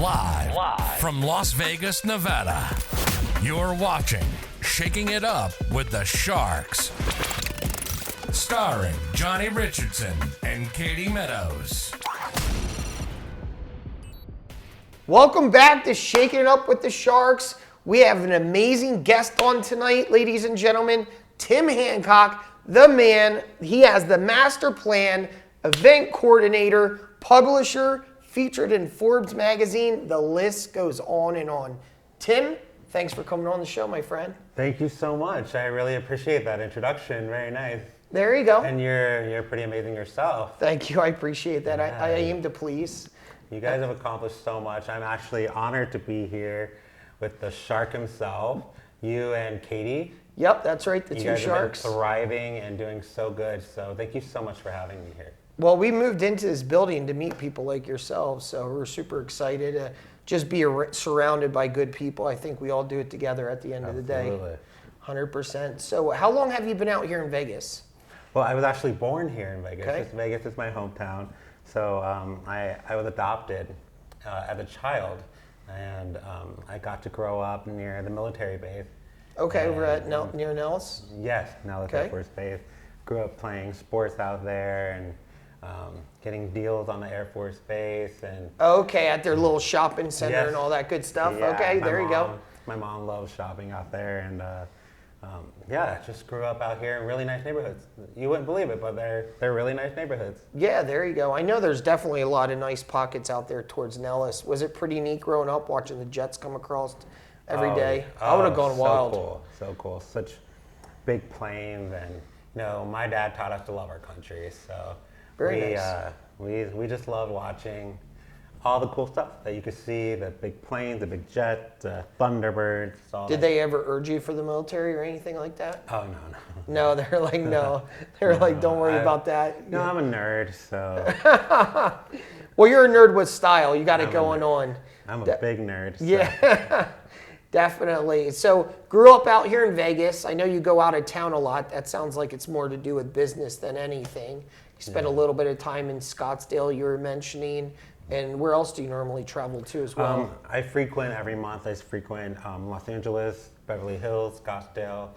Live from Las Vegas, Nevada. You're watching Shaking It Up with the Sharks. Starring Johnny Richardson and Katie Meadows. Welcome back to Shaking It Up with the Sharks. We have an amazing guest on tonight, ladies and gentlemen. Tim Hancock, the man. He has the master plan, event coordinator, publisher, featured in Forbes magazine. The list goes on and on. Tim, thanks for coming on the show, my friend. Thank you so much. I really appreciate that introduction. Very nice. There you go. And you're pretty amazing yourself. Thank you. I appreciate that. Yeah. I aim to please. You guys have accomplished so much. I'm actually honored to be here with the Shark himself, you and Katie. Yep, that's right. The two Sharks. You guys have been thriving and doing so good. So thank you so much for having me here. Well, we moved into this building to meet people like yourselves, so we're super excited to just be surrounded by good people. I think we all do it together at the end of the day. Absolutely. 100%. So how long have you been out here in Vegas? Well, I was actually born here in Vegas. Okay. Vegas is my hometown. So I was adopted as a child, and I got to grow up near the military base. Okay, we're at near Nellis? Yes, Nellis Air Force Base. Grew up playing sports out there and getting deals on the Air Force Base. And okay, at their little shopping center yes. and all that good stuff. Yeah, okay, there you go. My mom loves shopping out there, and yeah, just grew up out here in really nice neighborhoods. You wouldn't believe it, but they're really nice neighborhoods. Yeah, there you go. I know there's definitely a lot of nice pockets out there towards Nellis. Was it pretty neat growing up watching the Jets come across every day? I would have gone wild. So cool. Such big planes, and you know, my dad taught us to love our country, so very nice. We just loved watching all the cool stuff that you could see, the big planes, the big jet, Thunderbirds. Did they ever urge you for the military or anything like that? Oh, no. No, they're like, no. They're like, don't worry about that. No, I'm a nerd, so. Well, you're a nerd with style. You got it going on. I'm a big nerd. So. Yeah, definitely. So grew up out here in Vegas. I know you go out of town a lot. That sounds like it's more to do with business than anything. You spent a little bit of time in Scottsdale, you were mentioning. And where else do you normally travel to as well? I frequent every month. I frequent Los Angeles, Beverly Hills, Scottsdale,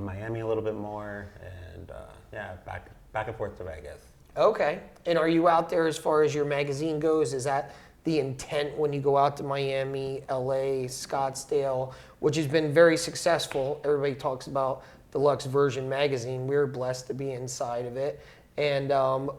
Miami a little bit more, and yeah, back and forth to Vegas. Okay. And are you out there as far as your magazine goes? Is that the intent when you go out to Miami, LA, Scottsdale, which has been very successful? Everybody talks about DLXVRSN magazine. We're blessed to be inside of it. And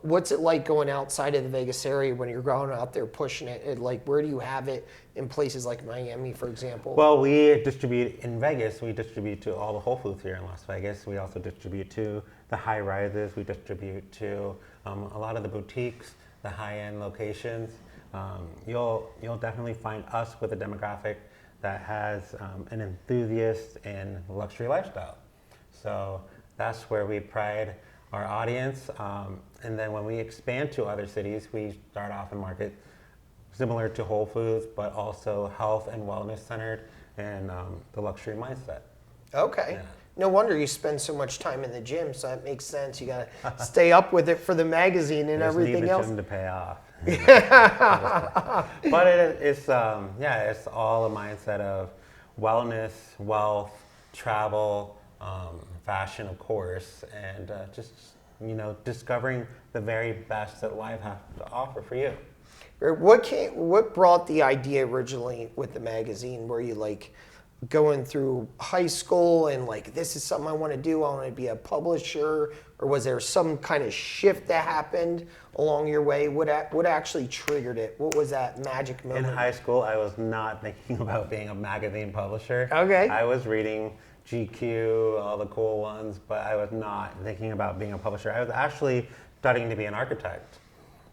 what's it like going outside of the Vegas area when you're going out there pushing it? Like, where do you have it in places like Miami, for example? Well, we distribute in Vegas. We distribute to all the Whole Foods here in Las Vegas. We also distribute to the high rises. We distribute to a lot of the boutiques, the high-end locations. You'll definitely find us with a demographic that has an enthusiast in luxury lifestyle. So that's where we pride our audience, and then when we expand to other cities, we start off in market similar to Whole Foods, but also health and wellness centered and the luxury mindset. Okay. Yeah. No wonder you spend so much time in the gym, so that makes sense. You got to stay up with it for the magazine and everything else. Just need the gym to pay off. But it's all a mindset of wellness, wealth, travel, fashion, of course, and just, you know, discovering the very best that life has to offer for you. What brought the idea originally with the magazine? Were you like going through high school and like, this is something I want to do, I want to be a publisher, or was there some kind of shift that happened along your way? What actually triggered it? What was that magic moment? In high school, I was not thinking about being a magazine publisher. Okay. I was reading GQ, all the cool ones, but I was not thinking about being a publisher. I was actually studying to be an architect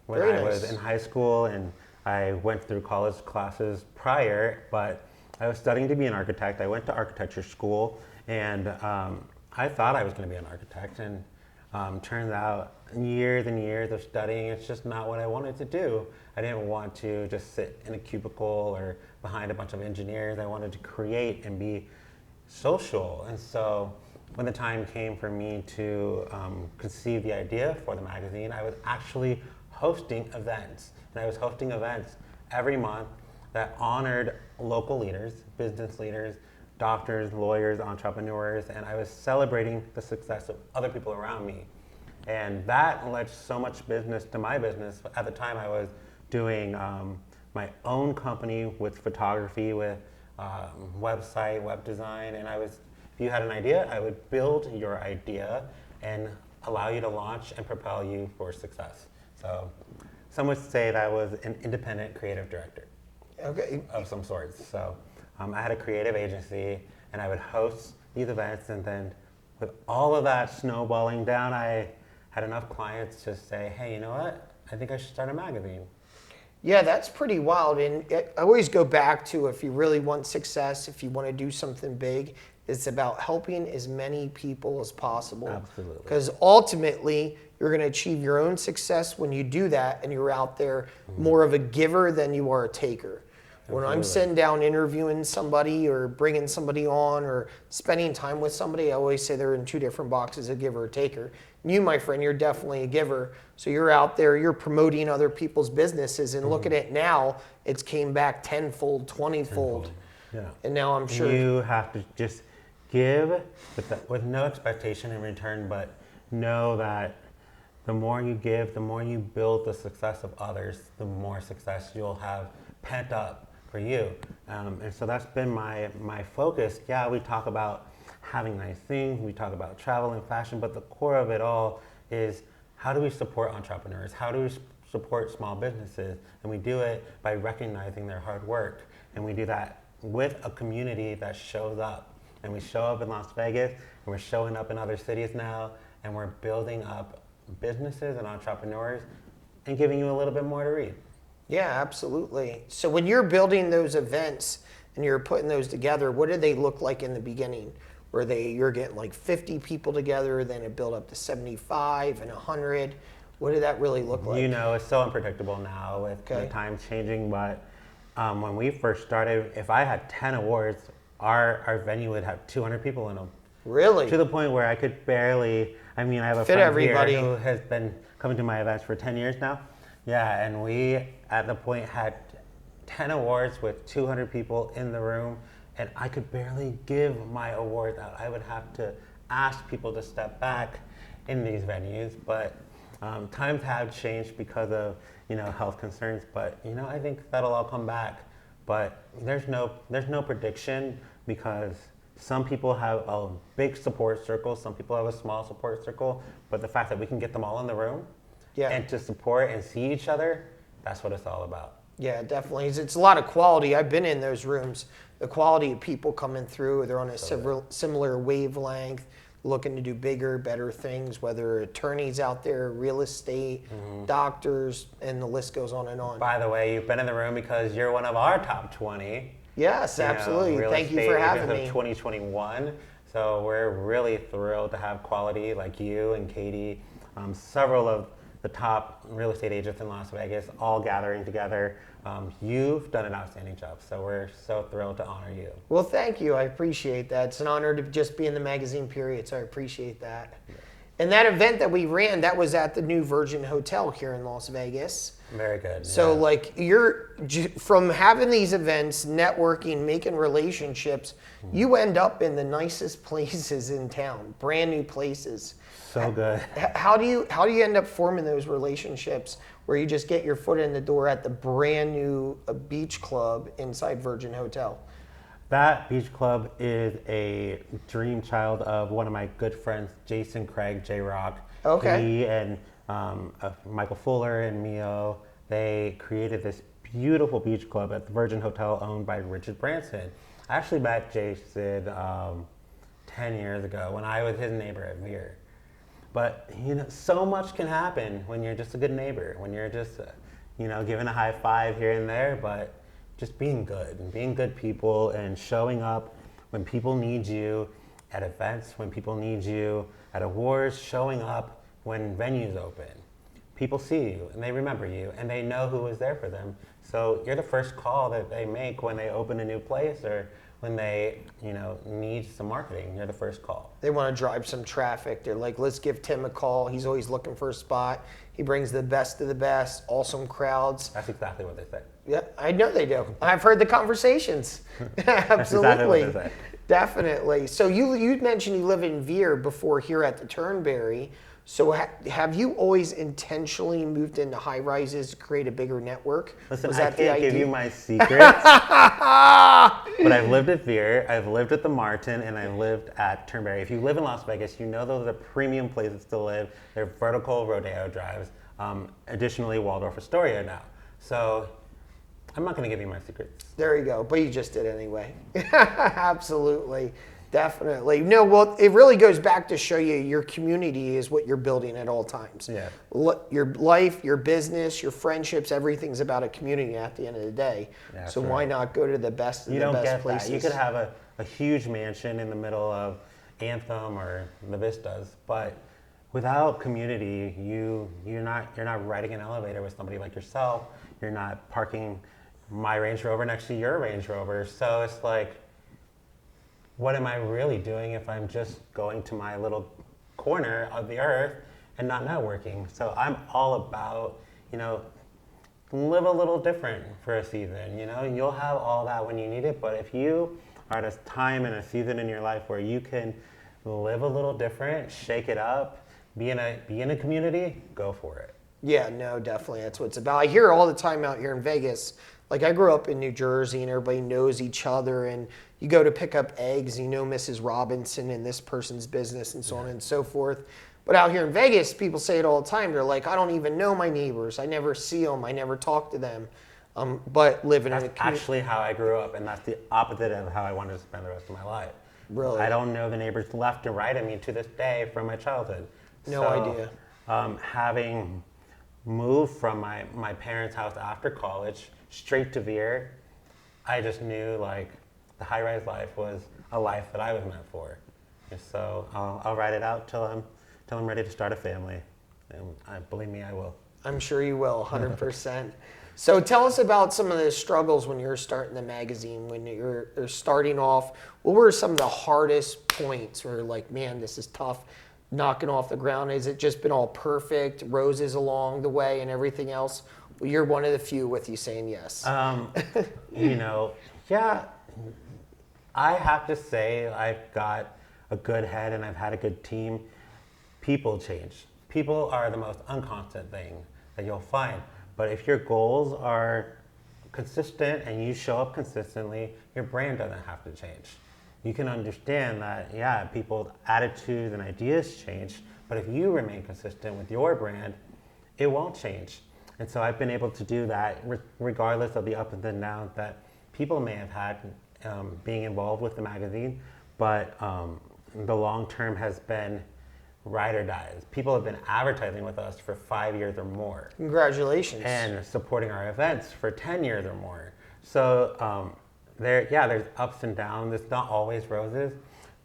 when I was in high school, and I went through college classes prior, but I was studying to be an architect. I went to architecture school, and I thought I was going to be an architect, and turns out years and years of studying, it's just not what I wanted to do. I didn't want to just sit in a cubicle or behind a bunch of engineers. I wanted to create and be social. And so when the time came for me to conceive the idea for the magazine, I was actually hosting events. And I was hosting events every month that honored local leaders, business leaders, doctors, lawyers, entrepreneurs, and I was celebrating the success of other people around me. And that led so much business to my business. At the time, I was doing my own company with photography, with website, web design, and if you had an idea, I would build your idea and allow you to launch and propel you for success. So some would say that I was an independent creative director. Okay. Of some sorts. So I had a creative agency, and I would host these events, and then with all of that snowballing down, I had enough clients to say, hey, you know what? I think I should start a magazine. Yeah, that's pretty wild. And I always go back to, if you really want success, if you want to do something big, it's about helping as many people as possible. Absolutely. Because ultimately, you're going to achieve your own success when you do that, and you're out there more of a giver than you are a taker. When I'm sitting down interviewing somebody or bringing somebody on or spending time with somebody, I always say they're in two different boxes, a giver or taker. And you, my friend, you're definitely a giver. So you're out there, you're promoting other people's businesses, and look at it now, it's came back tenfold, 20-fold. Yeah. And now I'm sure you have to just give with no expectation in return, but know that the more you give, the more you build the success of others, the more success you'll have pent up for you. And so that's been my focus. Yeah, we talk about having nice things, we talk about travel and fashion, but the core of it all is, how do we support entrepreneurs? How do we support small businesses? And we do it by recognizing their hard work. And we do that with a community that shows up. And we show up in Las Vegas, and we're showing up in other cities now, and we're building up businesses and entrepreneurs and giving you a little bit more to read. Yeah, absolutely. So when you're building those events and you're putting those together, what did they look like in the beginning? You're getting like 50 people together, then it built up to 75 and 100. What did that really look like? You know, it's so unpredictable now with the times changing, but when we first started, if I had 10 awards, our venue would have 200 people in them. Really? To the point where I could barely, I have a fit friend everybody here who has been coming to my events for 10 years now. Yeah, and we, at the point, had 10 awards with 200 people in the room, and I could barely give my awards out. I would have to ask people to step back in these venues, but times have changed because of, health concerns, but, I think that'll all come back. But there's no prediction, because some people have a big support circle, some people have a small support circle, but the fact that we can get them all in the room and to support and see each other, that's what it's all about. Yeah, definitely. It's a lot of quality. I've been in those rooms. The quality of people coming through, they're on a similar wavelength, looking to do bigger, better things, whether attorneys out there, real estate, doctors, and the list goes on and on. By the way, you've been in the room because you're one of our top 20. Yes, absolutely. Thank you for having me. 2021. So we're really thrilled to have quality like you and Katie, several of the top real estate agents in Las Vegas, all gathering together. You've done an outstanding job, so we're so thrilled to honor you. Well, thank you. I appreciate that. It's an honor to just be in the magazine period, so I appreciate that. Yeah. And that event that we ran, that was at the new Virgin Hotel here in Las Vegas. Very good. So you're from having these events, networking, making relationships, you end up in the nicest places in town, brand new places. So good. How do you end up forming those relationships where you just get your foot in the door at the brand new beach club inside Virgin Hotel? That beach club is a dream child of one of my good friends, Jason Craig, J-Rock. Okay. He and Michael Fuller and Mio, they created this beautiful beach club at the Virgin Hotel owned by Richard Branson. I actually met Jason 10 years ago when I was his neighbor at Veer. But, so much can happen when you're just a good neighbor, when you're just, giving a high five here and there, but just being good and being good people and showing up when people need you at events, when people need you at awards, showing up when venues open. People see you and they remember you and they know who was there for them. So you're the first call that they make when they open a new place or when they, need some marketing, you're the first call. They want to drive some traffic. They're like, let's give Tim a call. He's always looking for a spot. He brings the best of the best, awesome crowds. That's exactly what they say. Yeah, I know they do. I've heard the conversations. Absolutely. Exactly what they say. Definitely. So you mentioned you live in Veer before here at the Turnberry. So have you always intentionally moved into high rises to create a bigger network? Listen, Was I that can't the give idea? you my secrets, but I've lived at Veer, I've lived at the Martin, and I've lived at Turnberry. If you live in Las Vegas, you know those are premium places to live. They're vertical rodeo drives. Additionally, Waldorf Astoria now. So I'm not going to give you my secrets. There you go. But you just did anyway. Absolutely. Definitely. No, well, it really goes back to show you your community is what you're building at all times. Yeah. Your life, your business, your friendships, everything's about a community at the end of the day. Yeah, so right. why not go to the best of the best places? You could have a huge mansion in the middle of Anthem or the Vistas, but without community, you're not riding an elevator with somebody like yourself. You're not parking my Range Rover next to your Range Rover. So it's like, what am I really doing if I'm just going to my little corner of the earth and not networking? So I'm all about, live a little different for a season. You'll have all that when you need it, but if you are at a time and a season in your life where you can live a little different, shake it up, be in a community, go for it. Yeah, no, definitely. That's what it's about. I hear it all the time out here in Vegas. Like, I grew up in New Jersey and everybody knows each other, and you go to pick up eggs, Mrs. Robinson in this person's business and so on and so forth. But out here in Vegas, people say it all the time. They're like, I don't even know my neighbors. I never see them. I never talk to them. But living in a community. That's actually how I grew up, and that's the opposite of how I wanted to spend the rest of my life. Really? I don't know the neighbors left and right of me to this day from my childhood. No idea. Having moved from my parents' house after college straight to Veer, I just knew like the high-rise life was a life that I was meant for. And so I'll ride it out till I'm ready to start a family, and believe me, I will. I'm sure you will, 100%. So tell us about some of the struggles when you're starting the magazine, when you're starting off. What were some of the hardest points where like, man, this is tough, knocking off the ground? Has it just been all perfect, roses along the way and everything else? Well, you're one of the few with you saying yes. Yeah, I have to say I've got a good head and I've had a good team. People change. People are the most unconstant thing that you'll find. But if your goals are consistent and you show up consistently, your brand doesn't have to change. You can understand that, yeah, people's attitudes and ideas change, but if you remain consistent with your brand, it won't change. And so I've been able to do that regardless of the ups and downs that people may have had being involved with the magazine, but the long term has been ride or dies. People have been advertising with us for 5 years or more. Congratulations. And supporting our events for 10 years or more. So there's ups and downs. It's not always roses.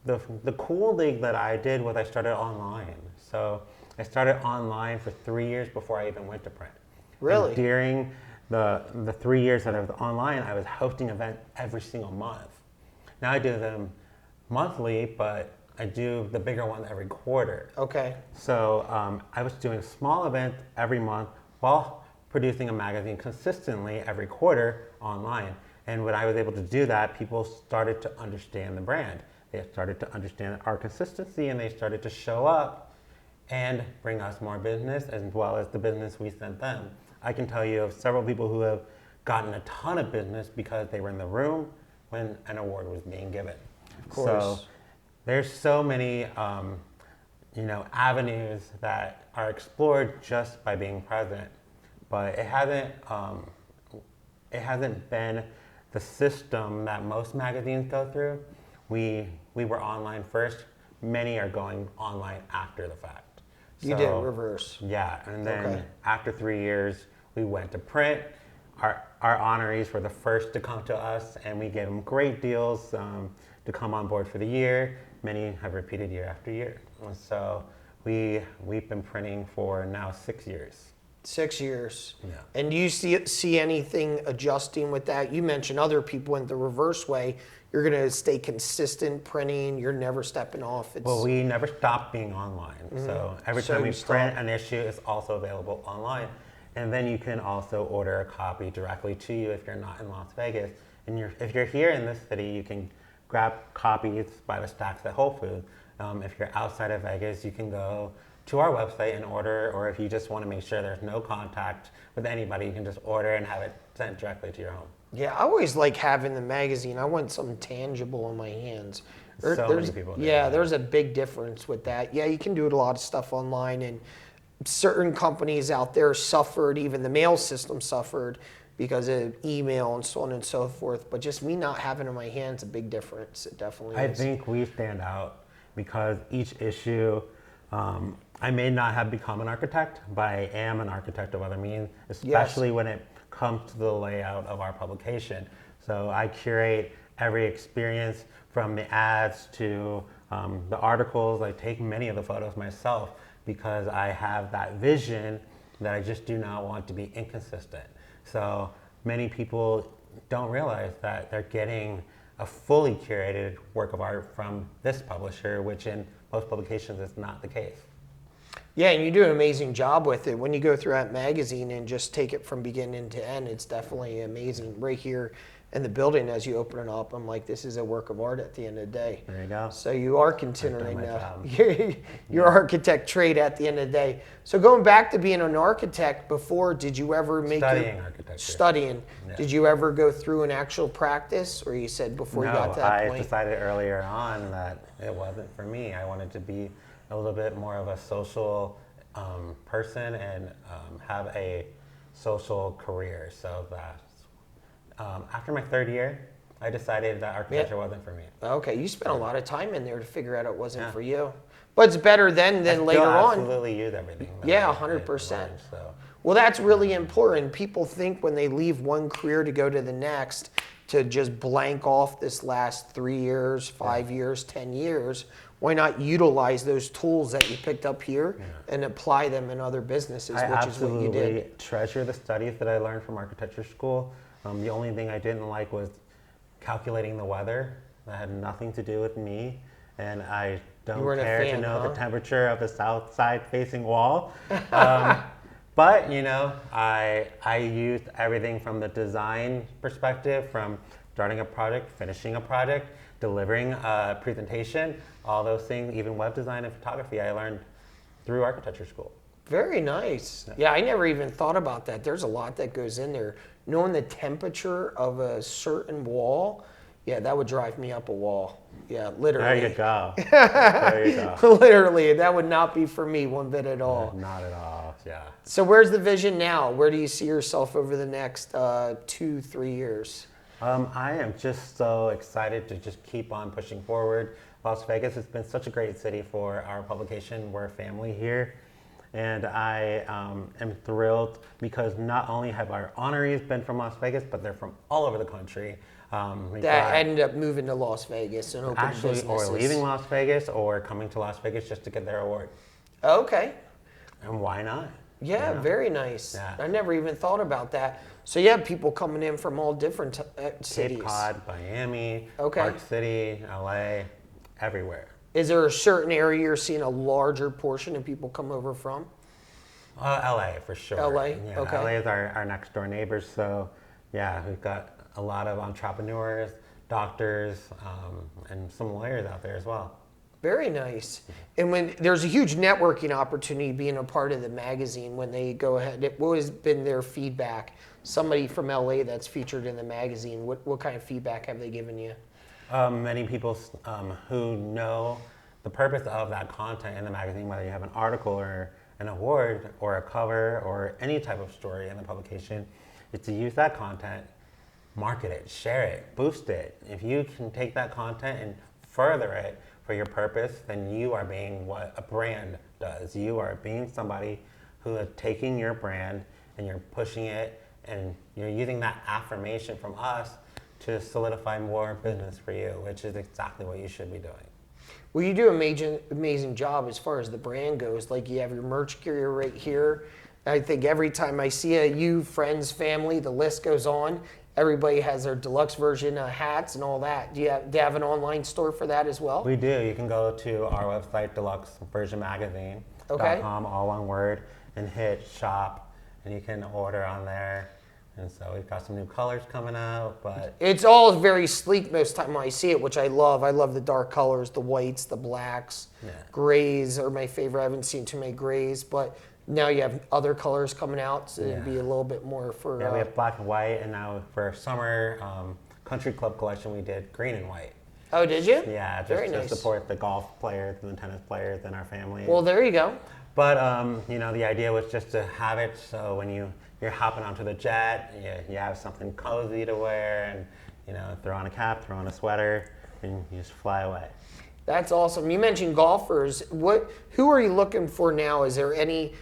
The cool thing that I did was I started online. So I started online for 3 years before I even went to print. Really? And during the 3 years that I was online, I was hosting events every single month. Now I do them monthly, but I do the bigger ones every quarter. Okay. So I was doing small events every month while producing a magazine consistently every quarter online. And when I was able to do that, people started to understand the brand. They started to understand our consistency, and they started to show up and bring us more business as well as the business we sent them. I can tell you of several people who have gotten a ton of business because they were in the room when an award was being given. Of course. So there's so many avenues that are explored just by being present, but it hasn't been the system that most magazines go through. We were online first. Many are going online after the fact. You did reverse. Yeah, and then Okay. after 3 years, we went to print. Our honorees were the first to come to us, and we gave them great deals to come on board for the year. Many have repeated year after year. And so we've been printing for now 6 years. 6 years. Yeah. And do you see anything adjusting with that? You mentioned other people went the reverse way. You're going to stay consistent printing. You're never stepping off. Well, we never stopped being online. So every So time we you print stop. an issue, it's also available online. And then you can also order a copy directly to you if you're not in Las Vegas. And if you're here in this city, you can grab copies by the stacks at Whole Foods. If you're outside of Vegas, you can go to our website and order, or if you just want to make sure there's no contact with anybody, you can just order and have it sent directly to your home. Yeah, I always like having the magazine. I want something tangible in my hands. Many people do. Yeah, there's a big difference with that. Yeah, you can do a lot of stuff online, and certain companies out there suffered, even the mail system suffered because of email and so on and so forth. But just me not having it in my hands, a big difference. It definitely is. I think we stand out because each issue, I may not have become an architect, but I am an architect of other means, especially when it comes to the layout of our publication. So I curate every experience from the ads to the articles. I take many of the photos myself because I have that vision that I just do not want to be inconsistent. So many people don't realize that they're getting a fully curated work of art from this publisher, which in most publications is not the case. Yeah, and you do an amazing job with it. When you go through that magazine and just take it from beginning to end, it's definitely amazing. Right here in the building, as you open it up, I'm like, this is a work of art at the end of the day. There you go. So you are continuing my job. your architect trade at the end of the day. So going back to being an architect before, did you ever make Studying architecture. Studying. Yeah. Did you ever go through an actual practice, or you said before you got to that I point? decided earlier on that it wasn't for me. I wanted to be a little bit more of a social person and have a social career. So that after my third year, I decided that architecture wasn't for me. Okay, you spent a lot of time in there to figure out it wasn't for you. But it's better then than I later on. absolutely use everything. that Yeah, I 100%. learned, so. Well, that's really important. People think when they leave one career to go to the next to just blank off this last 3 years, 5 years, 10 years. Why not utilize those tools that you picked up here and apply them in other businesses, which is what you did. I absolutely treasure the studies that I learned from architecture school. The only thing I didn't like was calculating the weather. That had nothing to do with me, and I don't care to know the temperature of the south side facing wall. But I used everything from the design perspective, from starting a project, finishing a project, delivering a presentation, all those things, even web design and photography, I learned through architecture school. Very nice. Yeah, I never even thought about that. There's a lot that goes in there. Knowing the temperature of a certain wall, yeah, that would drive me up a wall. Yeah, literally. There you go. There you go. Literally, that would not be for me one bit at all. Not at all, yeah. So where's the vision now? Where do you see yourself over the next 2-3 years? I am just so excited to just keep on pushing forward. Las Vegas has been such a great city for our publication. We're a family here. And I am thrilled because not only have our honorees been from Las Vegas, but they're from all over the country. That ended up moving to Las Vegas and opening businesses. Or leaving Las Vegas or coming to Las Vegas just to get their award. Okay. And why not? Yeah, very nice. Yeah. I never even thought about that. So you have people coming in from all different cities. Cape Cod, Miami, Okay. Park City, LA, everywhere. Is there a certain area you're seeing a larger portion of people come over from? LA for sure. LA, Yeah, okay. LA is our next door neighbors. So yeah, we've got a lot of entrepreneurs, doctors, and some lawyers out there as well. Very nice. And when there's a huge networking opportunity being a part of the magazine when they go ahead, what has been their feedback? Somebody from LA that's featured in the magazine, what kind of feedback have they given you? Many people who know the purpose of that content in the magazine, whether you have an article or an award or a cover or any type of story in the publication, is to use that content, market it, share it, boost it. If you can take that content and further it for your purpose, then you are being what a brand does. You are being somebody who is taking your brand and you're pushing it and you're using that affirmation from us to solidify more business for you, which is exactly what you should be doing. Well, you do an amazing job as far as the brand goes. Like you have your merch carrier right here. I think every time I see you, friends, family, the list goes on. Everybody has their deluxe version hats and all that. Do you have an online store for that as well? We do. You can go to our website, DLXVRSNMagazine.com, all one word, and hit shop, and you can order on there. And so we've got some new colors coming out, but it's all very sleek most time when I see it, which I love. I love the dark colors, the whites, the blacks, grays are my favorite. I haven't seen too many grays, but now you have other colors coming out, so it'd be a little bit more for... Yeah, we have black and white, and now for our summer country club collection, we did green and white. Oh, did you? Yeah, just very to nice. Support the golf players and the tennis players in our family. Well, there you go. But, the idea was just to have it so when you're hopping onto the jet, you have something cozy to wear, and, throw on a cap, throw on a sweater, and you just fly away. That's awesome. You mentioned golfers. Who are you looking for now? Is there any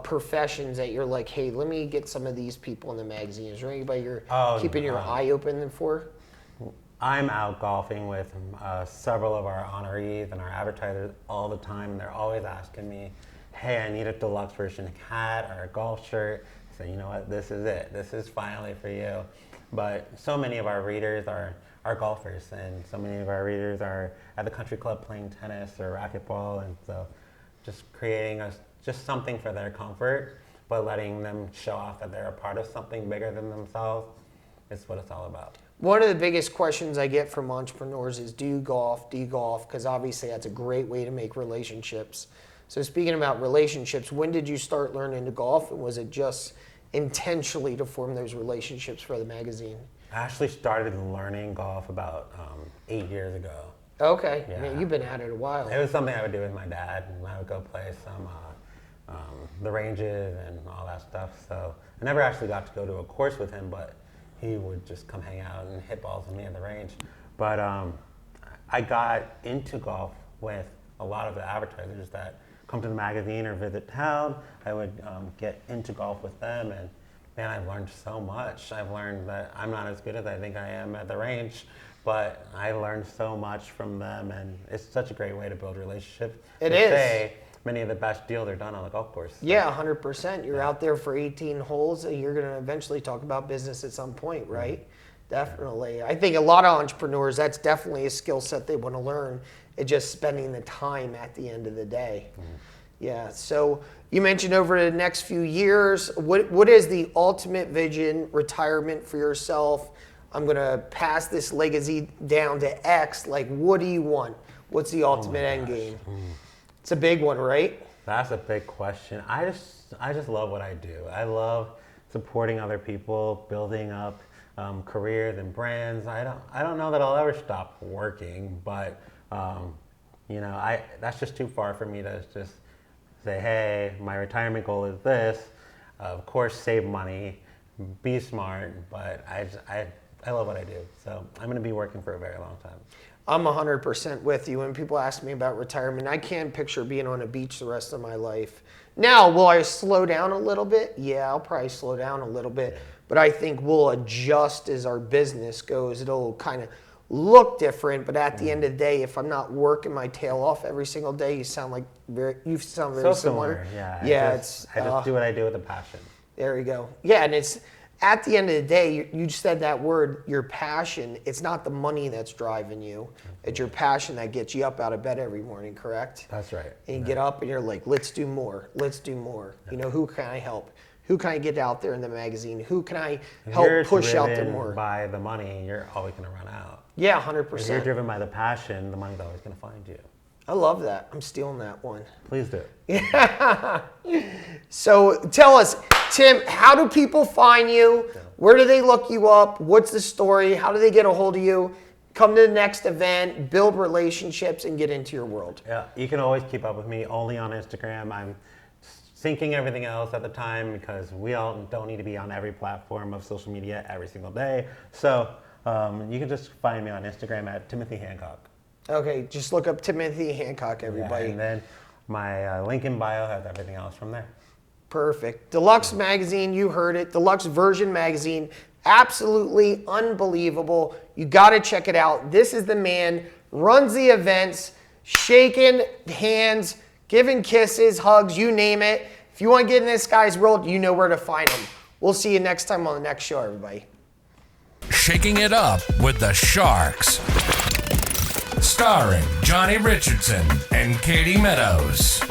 professions that you're like, hey, let me get some of these people in the magazine? Is there anybody you're keeping your eye open for? I'm out golfing with several of our honorees and our advertisers all the time, and they're always asking me, hey, I need a deluxe version hat or a golf shirt. So you know what, this is it. This is finally for you. But so many of our readers are golfers, and so many of our readers are at the country club playing tennis or racquetball, and so just creating just something for their comfort, but letting them show off that they're a part of something bigger than themselves is what it's all about. One of the biggest questions I get from entrepreneurs is, do you golf? Do you golf? Because obviously that's a great way to make relationships. So speaking about relationships, when did you start learning to golf? And was it just intentionally to form those relationships for the magazine? I actually started learning golf about 8 years ago. Okay. Yeah. Man, you've been at it a while. It was something I would do with my dad, and I would go play some the ranges and all that stuff. So I never actually got to go to a course with him, but he would just come hang out and hit balls with me at the range. But I got into golf with a lot of the advertisers that come to the magazine or visit town. I would get into golf with them, and man, I've learned so much. I've learned that I'm not as good as I think I am at the range, but I learned so much from them, and it's such a great way to build relationships. It is. Say many of the best deals are done on the golf course. Yeah, 100%. You're out there for 18 holes, and you're going to eventually talk about business at some point, right? Mm-hmm. Definitely. I think a lot of entrepreneurs, that's definitely a skill set they want to learn. It's just spending the time at the end of the day. Mm-hmm. Yeah. So you mentioned over the next few years, what is the ultimate vision, retirement for yourself? I'm going to pass this legacy down to X. Like, what do you want? What's the ultimate end game? It's a big one, right? That's a big question. I just love what I do. I love supporting other people, building up careers and brands. I don't know that I'll ever stop working, but that's just too far for me to just say, hey, my retirement goal is this. Of course, save money, be smart, but I love what I do. So I'm going to be working for a very long time. I'm 100% with you. When people ask me about retirement, I can't picture being on a beach the rest of my life. Now, will I slow down a little bit? Yeah, I'll probably slow down a little bit. But I think we'll adjust as our business goes. It'll kind of look different, but at the end of the day, if I'm not working my tail off every single day, you sound very so similar. Yeah, I just do what I do with a passion. There you go. Yeah, and it's at the end of the day, you said that word, your passion. It's not the money that's driving you. It's your passion that gets you up out of bed every morning, correct? That's right. And you get up and you're like, let's do more. Let's do more. Yeah. Who can I help? Who can I get out there in the magazine? Who can I help push out there more? By the money, you're always going to run out. Yeah, 100%. If you're driven by the passion, the money's always going to find you. I love that. I'm stealing that one. Please do. Yeah. So tell us, Tim, how do people find you? Where do they look you up? What's the story? How do they get a hold of you? Come to the next event, build relationships, and get into your world. Yeah, you can always keep up with me only on Instagram. I'm syncing everything else at the time because we all don't need to be on every platform of social media every single day. So you can just find me on Instagram at Timothy Hancock. Okay, just look up Timothy Hancock, everybody. Yeah, and then my link in bio has everything else from there. Perfect. Deluxe Magazine, you heard it. Deluxe Version Magazine, absolutely unbelievable. You got to check it out. This is the man, runs the events, shaking hands, giving kisses, hugs, you name it. If you want to get in this guy's world, you know where to find him. We'll see you next time on the next show, everybody. Shaking It Up with the Sharks. Starring Johnny Richardson and Katie Meadows.